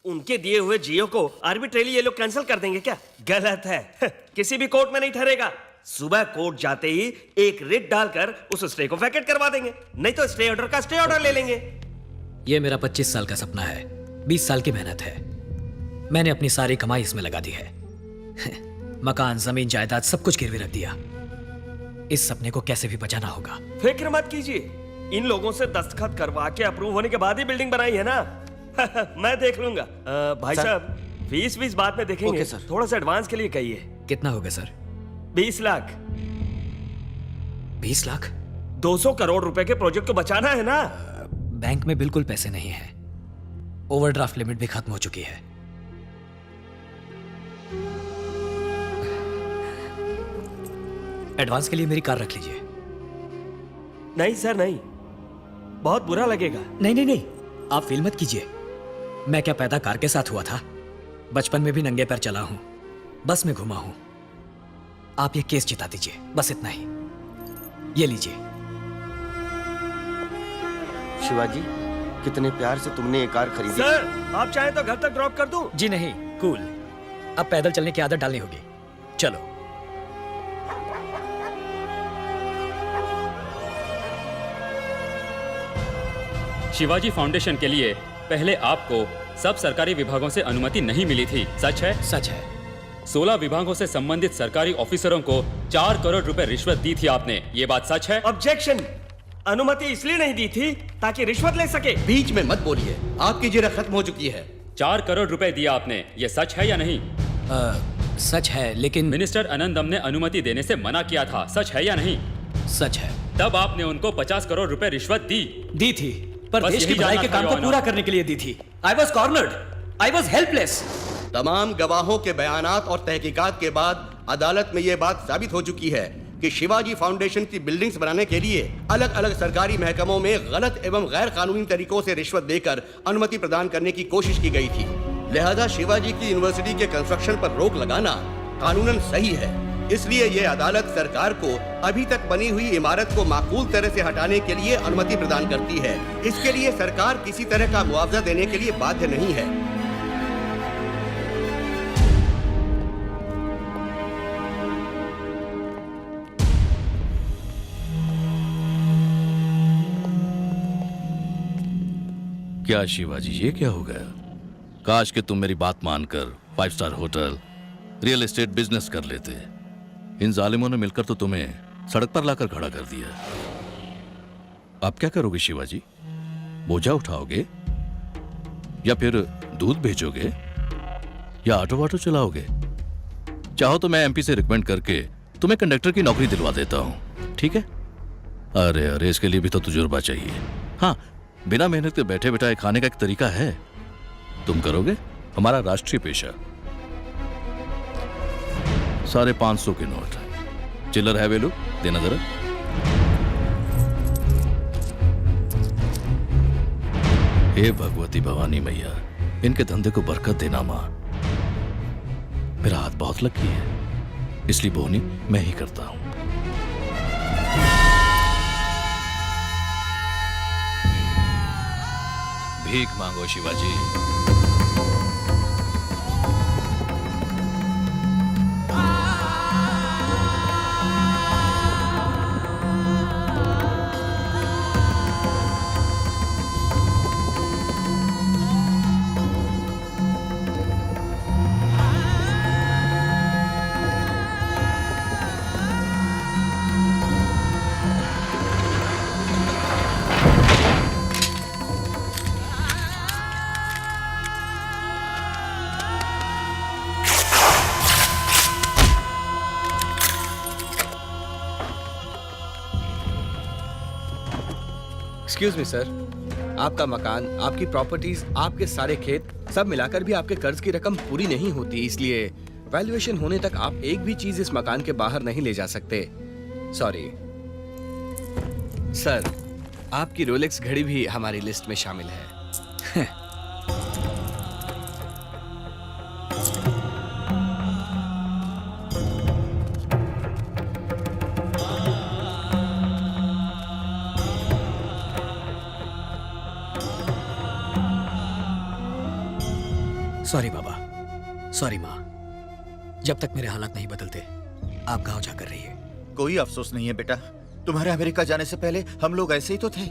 उनके दिए हुए जियो को आर्बिट्रेली ये लोग कैंसिल कर देंगे क्या? गलत है। किसी भी कोर्ट में नहीं ठहरेगा। सुबह कोर्ट जाते ही एक रिट डालकर उस स्टे को वैकेट करवा देंगे, नहीं तो स्टे ऑर्डर का स्टे ऑर्डर ले लेंगे। ये मेरा 25 साल का सपना है, 20 साल की मेहनत है। मैंने अपनी सारी कमाई इसमें लगा दी है। मकान, जमीन, जायदाद सब कुछ गिरवी रख दिया। इस सपने को कैसे भी बचाना होगा। फिक्र मत कीजिए, इन लोगों से दस्तखत करवा के अप्रूव होने के बाद ही बिल्डिंग बनाई है ना। मैं देख लूंगा। भाई साहब, फीस बाद में देखेंगे। थोड़ा सा एडवांस के लिए कहिए। कितना होगा सर? 20 लाख। 20 लाख? 200 करोड़ रुपए के प्रोजेक्ट को बचाना है ना। बैंक में बिल्कुल पैसे नहीं है। ओवरड्राफ्ट लिमिट भी खत्म हो चुकी है। एडवांस के लिए मेरी कार रख लीजिए। नहीं सर, नहीं, बहुत बुरा लगेगा। नहीं, आप फील मत कीजिए। मैं क्या पैदा कार के साथ हुआ था? बचपन में भी नंगे पैर चला हूं, बस में घुमा हूं। आप ये केस जिता दीजिए, बस इतना ही। ये लीजिए। शिवाजी, कितने प्यार से तुमने ये कार खरीदी। सर, आप चाहें तो घर तक ड्रॉप कर दूं? जी नहीं, कूल। अब पैदल चलने की आदत डालनी होगी। चलो। शिवाजी फाउंडेशन के लिए पहले आपको सब सरकारी विभागों से अनुमति नहीं मिली थी, सच है? सच है। 16 विभागों से संबंधित सरकारी ऑफिसरों को 4 करोड़ रुपए रिश्वत दी थी आपने, ये बात सच है? ऑब्जेक्शन। अनुमति इसलिए नहीं दी थी ताकि रिश्वत ले सके। बीच में मत बोलिए, आपकी जिरह खत्म हो चुकी है। 4 करोड़ रुपए दिया आपने, ये सच है या नहीं? सच है, लेकिन मिनिस्टर अनंदम ने अनुमति देने से मना किया था, सच है या नहीं? सच है। तब आपने उनको 50 करोड़ रुपए रिश्वत दी थी, पर बस देश की यही भलाई जानना के था, काम को योर पूरा ऑनर। करने के लिए दी थी। I was cornered, I was helpless. तमाम गवाहों के बयानात और तहकीकात के बाद अदालत में यह बात साबित हो चुकी है कि शिवाजी फाउंडेशन की बिल्डिंग्स बनाने के लिए अलग अलग सरकारी महकमों में गलत एवं गैर कानूनी तरीकों से रिश्वत देकर अनुमति प्रदान करने की कोशिश की गई थी। लिहाजा शिवाजी की यूनिवर्सिटी के कंस्ट्रक्शन पर रोक लगाना कानूनन सही है। इसलिए यह अदालत सरकार को अभी तक बनी हुई इमारत को माकूल तरह से हटाने के लिए अनुमति प्रदान करती है। इसके लिए सरकार किसी तरह का मुआवजा देने के लिए बाध्य नहीं है। क्या शिवाजी, ये क्या हो गया? काश कि तुम मेरी बात मानकर 5 star hotel, real estate business कर लेते। इन जालिमों ने मिलकर तो तुम्हें सड़क पर लाकर खड़ा कर दिया। अब क्या करोगे शिवाजी? बोझा उठाओगे या फिर दूध भेजोगे या ऑटो वाटो चलाओगे? चाहो तो मैं एमपी से रिकमेंड करके तुम्हें कंडक्टर की नौकरी दिलवा देता हूं, ठीक है? अरे इसके लिए भी तो तजुर्बा चाहिए। हाँ, बिना मेहनत के बैठे बैठाए खाने का एक तरीका है, तुम करोगे? हमारा राष्ट्रीय पेशा। 550 के नोट, चिल्लर है वेलू, देना जरा। हे भगवती भवानी मैया, इनके धंधे को बरकत देना मां। मेरा हाथ बहुत लकी है, इसलिए बोनी मैं ही करता हूं। भीख मांगो शिवाजी। एक्सक्यूज मी सर, आपका मकान, आपकी प्रॉपर्टीज, आपके सारे खेत सब मिलाकर भी आपके कर्ज की रकम पूरी नहीं होती, इसलिए वैल्यूएशन होने तक आप एक भी चीज इस मकान के बाहर नहीं ले जा सकते। सॉरी सर, आपकी रोलेक्स घड़ी भी हमारी लिस्ट में शामिल है। सॉरी बाबा, सॉरी माँ। जब तक मेरे हालात नहीं बदलते आप गांव जाकर रहिए। कोई अफसोस नहीं है बेटा, तुम्हारे अमेरिका जाने से पहले हम लोग ऐसे ही तो थे।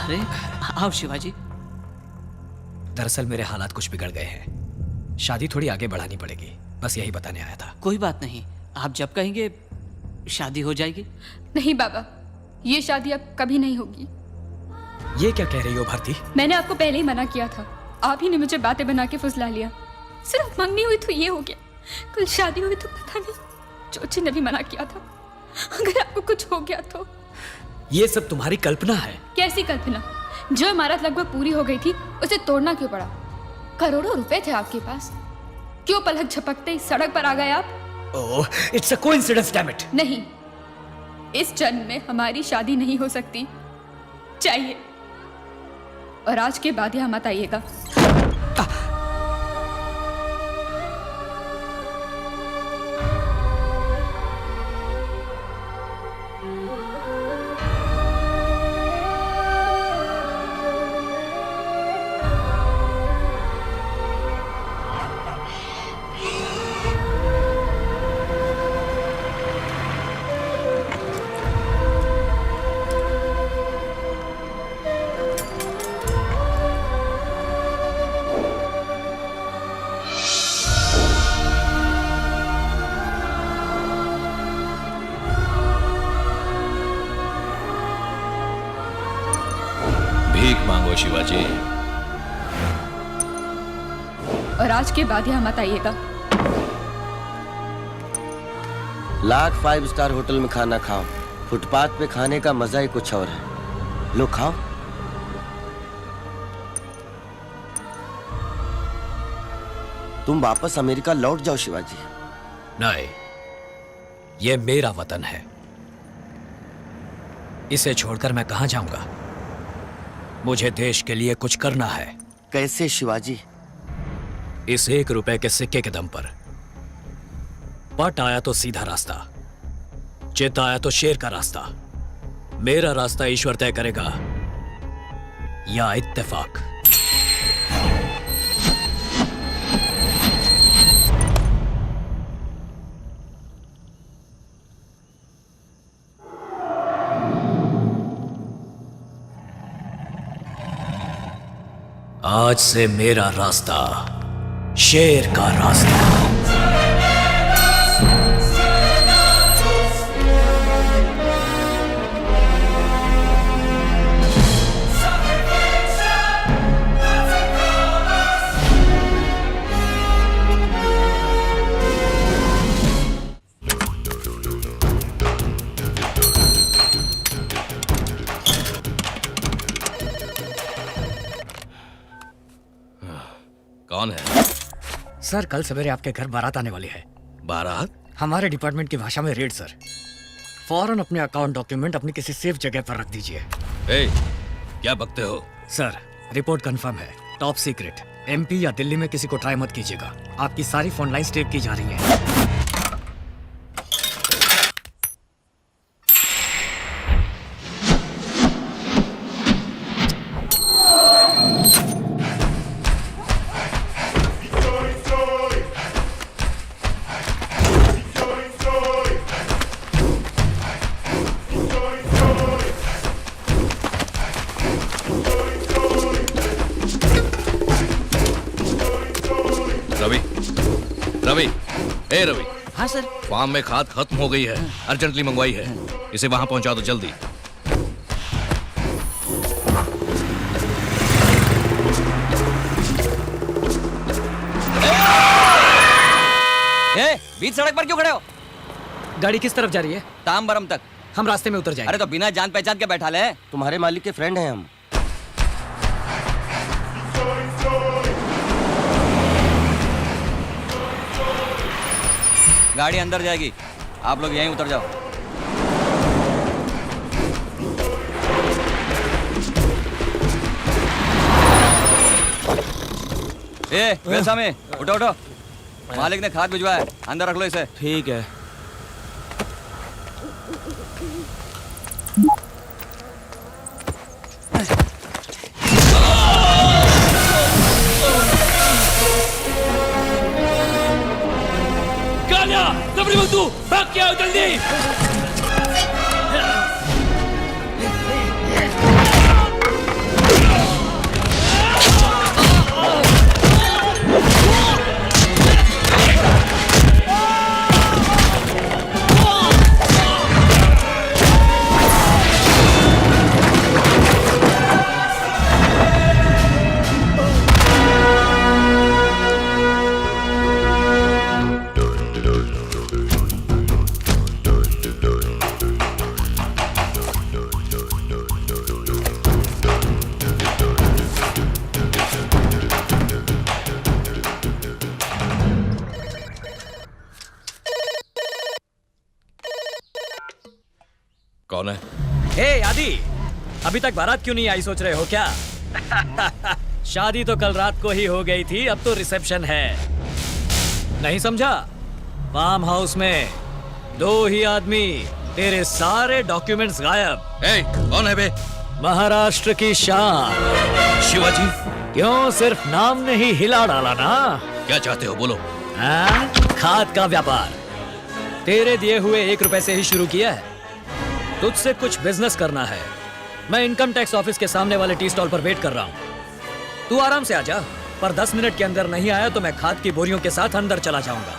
अरे आओ शिवाजी। दरअसल मेरे हालात कुछ बिगड़ गए हैं, शादी थोड़ी आगे बढ़ानी पड़ेगी, बस यही बताने आया था। कोई बात नहीं, आप जब कहेंगे शादी हो जाएगी। नहीं बाबा, ये शादी अब कभी नहीं होगी। ये क्या कह रही हो भारती? मैंने आपको पहले ही मना किया था, आप ही ने मुझे बातें बना के फुसला लिया। सिर्फ मंगनी हुई तो ये हो गया, कल शादी हुई तो पता नहीं। चोची ने भी मना किया था, अगर आपको कुछ हो गया तो। ये सब तुम्हारी कल्पना है। कैसी कल्पना? जो इमारत लगभग पूरी हो गई थी उसे तोड़ना क्यों पड़ा? करोड़ों रुपए थे आपके पास, क्यों पलक झपकते ही सड़क पर आ गए आप? Oh, it's a coincidence, damn it. नहीं, इस जन्म में हमारी शादी नहीं हो सकती। चाहिए, और आज के बाद यहाँ मत आइएगा। भीख मांगो शिवाजी। और आज के बाद यहाँ मत आइएगा। लाख 5 स्टार होटल में खाना खाओ, फुटपाथ पे खाने का मजा ही कुछ और है। लो खाओ। तुम वापस अमेरिका लौट जाओ शिवाजी। नहीं, ये मेरा वतन है, इसे छोड़कर मैं कहां जाऊंगा? मुझे देश के लिए कुछ करना है। कैसे शिवाजी? इस 1 रुपए के सिक्के के दम पर। पट आया तो सीधा रास्ता, चित आया तो शेर का रास्ता। मेरा रास्ता ईश्वर तय करेगा या इत्तेफाक। आज से मेरा रास्ता शेर का रास्ता। कौन है? सर, कल सवेरे आपके घर बारात आने वाली है। बारात? हमारे डिपार्टमेंट की भाषा में रेड सर। फौरन अपने अकाउंट डॉक्यूमेंट अपनी किसी सेफ जगह पर रख दीजिए। ए, क्या बकते हो? सर, रिपोर्ट कंफर्म है, टॉप सीक्रेट। एमपी या दिल्ली में किसी को ट्राई मत कीजिएगा। आपकी सारी फोन लाइन टेप की जा रही है। रवि, ए रवि। हाँ सर। फार्म में खाद खत्म हो गई है, अर्जेंटली मंगवाई है। इसे वहां पहुंचा दो जल्दी। बीच सड़क पर क्यों खड़े हो? गाड़ी किस तरफ जा रही है? तामबरम तक। हम रास्ते में उतर जाएंगे। अरे तो बिना जान पहचान के बैठा ले, तुम्हारे मालिक के फ्रेंड हैं हम। गाड़ी अंदर जाएगी, आप लोग यहीं उतर जाओ। वेलसामी, उठो उठो, मालिक ने खाद भिजवाया, अंदर रख लो इसे। ठीक है। भाग के आओ जल्दी। कौन है? हे आदि, अभी तक बारात क्यों नहीं आई सोच रहे हो क्या? शादी तो कल रात को ही हो गई थी, अब तो रिसेप्शन है। नहीं समझा? फार्म हाउस में 2 ही आदमी, तेरे सारे डॉक्यूमेंट्स गायब। ए, कौन है बे? महाराष्ट्र की शान शिवाजी। क्यों सिर्फ नाम ने ही हिला डाला ना? क्या चाहते हो बोलो? हाँ? खाद का व्यापार तेरे दिए हुए 1 रुपए से ही शुरू किया है। तुझसे कुछ बिजनेस करना है। मैं इनकम टैक्स ऑफिस के सामने वाले टी स्टॉल पर वेट कर रहा हूँ। तू आराम से आ जा, पर 10 मिनट के अंदर नहीं आया तो मैं खाद की बोरियों के साथ अंदर चला जाऊंगा।